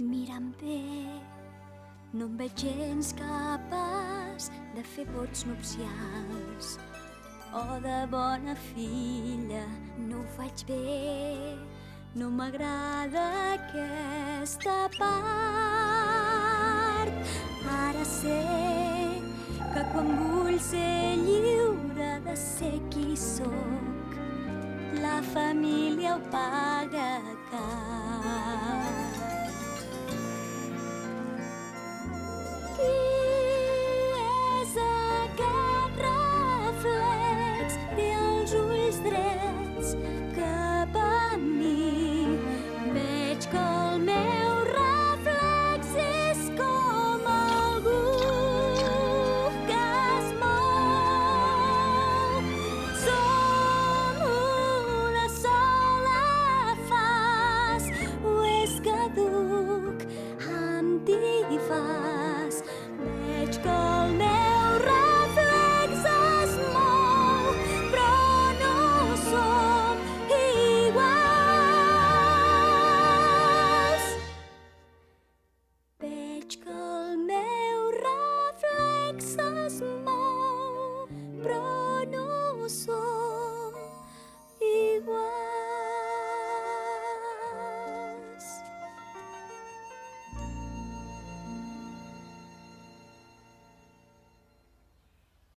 Mira'm bé, no em veig gens capaç de fer vots nupcials o de bona filla, no ho faig bé, no m'agrada aquesta part. Ara sé que quan vull ser lliure de ser qui sóc, la família ho paga car.